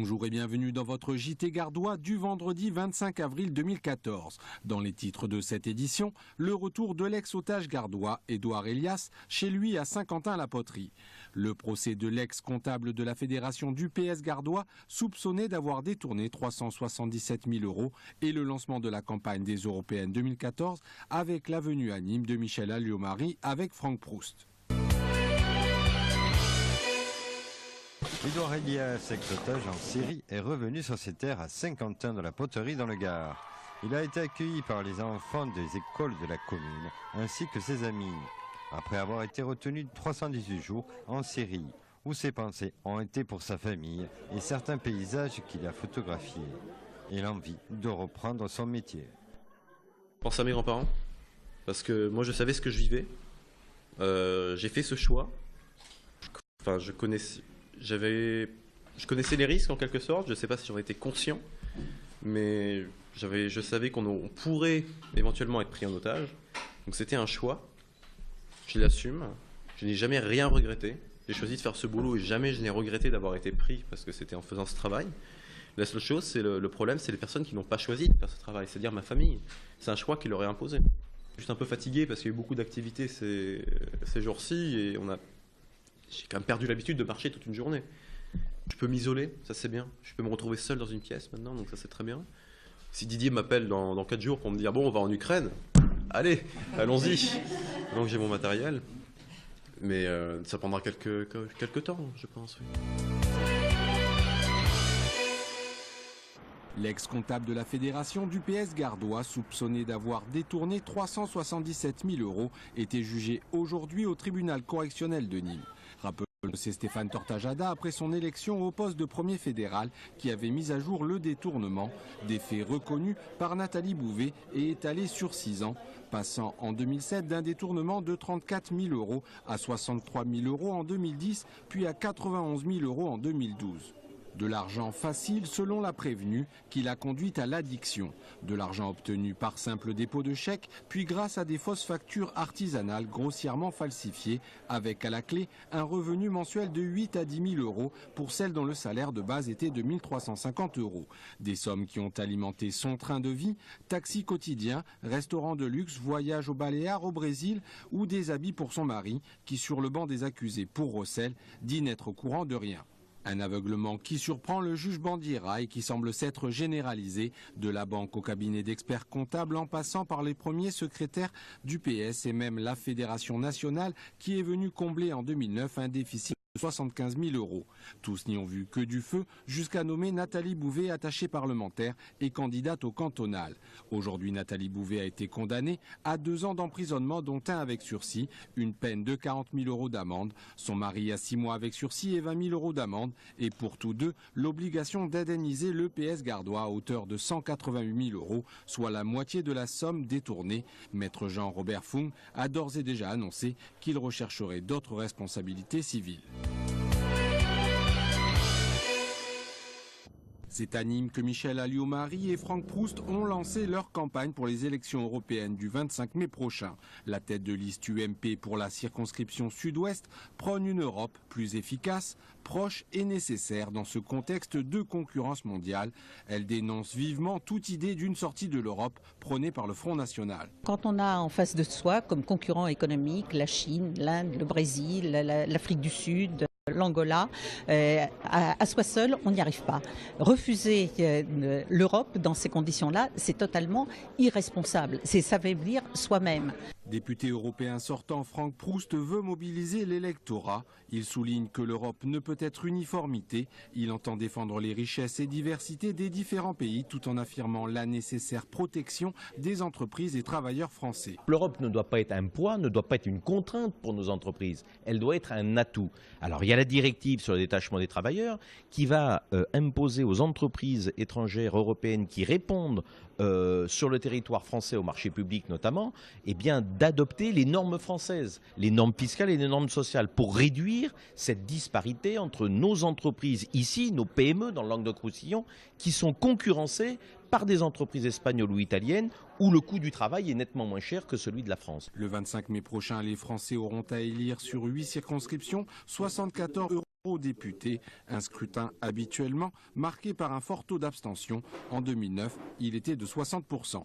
Bonjour et bienvenue dans votre JT Gardois du vendredi 25 avril 2014. Dans les titres de cette édition, le retour de l'ex-otage gardois Édouard Elias chez lui à Saint-Quentin-la-Poterie. Le procès de l'ex-comptable de la fédération du PS gardois soupçonné d'avoir détourné 377 000 € et le lancement de la campagne des Européennes 2014 avec la venue à Nîmes de Michel Alliot-Marie avec Franck Proust. Édouard Elias, ex-otage en Syrie, est revenu sur ses terres à Saint-Quentin-de-la-Poterie dans le Gard. Il a été accueilli par les enfants des écoles de la commune, ainsi que ses amis, après avoir été retenu 318 jours en Syrie, où ses pensées ont été pour sa famille et certains paysages qu'il a photographiés, et l'envie de reprendre son métier. Je pense à mes grands-parents, parce que moi je savais ce que je vivais, j'ai fait ce choix, enfin je connaissais les risques en quelque sorte, je ne sais pas si j'en étais conscient, mais je savais qu'on pourrait éventuellement être pris en otage, donc c'était un choix, je l'assume, je n'ai jamais rien regretté, j'ai choisi de faire ce boulot et jamais je n'ai regretté d'avoir été pris parce que c'était en faisant ce travail. La seule chose, c'est le problème, c'est les personnes qui n'ont pas choisi de faire ce travail, c'est-à-dire ma famille, c'est un choix qui leur est imposé. Juste un peu fatigué parce qu'il y a eu beaucoup d'activités ces jours-ci et j'ai quand même perdu l'habitude de marcher toute une journée. Je peux m'isoler, ça c'est bien. Je peux me retrouver seul dans une pièce maintenant, donc ça c'est très bien. Si Didier m'appelle dans 4 jours pour me dire « Bon, on va en Ukraine », allez, allons-y. Donc j'ai mon matériel. Mais ça prendra quelques temps, je pense. Oui. L'ex-comptable de la fédération du PS gardois, soupçonné d'avoir détourné 377 000 €, était jugé aujourd'hui au tribunal correctionnel de Nîmes. C'est Stéphane Tortajada après son élection au poste de premier fédéral qui avait mis à jour le détournement, des faits reconnus par Nathalie Bouvet et étalés sur 6 ans, passant en 2007 d'un détournement de 34 000 € à 63 000 € en 2010, puis à 91 000 € en 2012. De l'argent facile selon la prévenue qui l'a conduite à l'addiction. De l'argent obtenu par simple dépôt de chèque, puis grâce à des fausses factures artisanales grossièrement falsifiées, avec à la clé un revenu mensuel de 8 à 10 000 € pour celles dont le salaire de base était de 1 350 €. Des sommes qui ont alimenté son train de vie, taxi quotidien, restaurant de luxe, voyage aux Baléares, au Brésil ou des habits pour son mari qui, sur le banc des accusés pour recel, dit n'être au courant de rien. Un aveuglement qui surprend le juge Bandiera et qui semble s'être généralisé de la banque au cabinet d'experts comptables en passant par les premiers secrétaires du PS et même la Fédération nationale qui est venue combler en 2009 un déficit de 75 000 €. Tous n'y ont vu que du feu jusqu'à nommer Nathalie Bouvet attachée parlementaire et candidate au cantonal. Aujourd'hui, Nathalie Bouvet a été condamnée à 2 ans d'emprisonnement dont 1 avec sursis, une peine de 40 000 € d'amende, son mari à 6 mois avec sursis et 20 000 € d'amende et pour tous deux, l'obligation d'indemniser le PS gardois à hauteur de 188 000 €, soit la moitié de la somme détournée. Maître Jean-Robert Fung a d'ores et déjà annoncé qu'il rechercherait d'autres responsabilités civiles. C'est à Nîmes que Michel Alliot-Marie et Franck Proust ont lancé leur campagne pour les élections européennes du 25 mai prochain. La tête de liste UMP pour la circonscription sud-ouest prône une Europe plus efficace, proche et nécessaire dans ce contexte de concurrence mondiale. Elle dénonce vivement toute idée d'une sortie de l'Europe prônée par le Front National. Quand on a en face de soi comme concurrents économiques la Chine, l'Inde, le Brésil, l'Afrique du Sud, l'Angola, à soi seul, on n'y arrive pas. Refuser l'Europe dans ces conditions-là, c'est totalement irresponsable. C'est s'affaiblir soi-même. Député européen sortant, Franck Proust veut mobiliser l'électorat. Il souligne que l'Europe ne peut être uniformité. Il entend défendre les richesses et diversités des différents pays tout en affirmant la nécessaire protection des entreprises et travailleurs français. L'Europe ne doit pas être un poids, ne doit pas être une contrainte pour nos entreprises. Elle doit être un atout. Alors il y a la directive sur le détachement des travailleurs qui va imposer aux entreprises étrangères européennes qui répondent sur le territoire français au marché public notamment, eh bien d'adopter les normes françaises, les normes fiscales et les normes sociales, pour réduire cette disparité entre nos entreprises ici, nos PME dans le Languedoc-Roussillon, qui sont concurrencées par des entreprises espagnoles ou italiennes où le coût du travail est nettement moins cher que celui de la France. Le 25 mai prochain, les Français auront à élire sur 8 circonscriptions 74 eurodéputés. Un scrutin habituellement marqué par un fort taux d'abstention. En 2009, il était de 60%.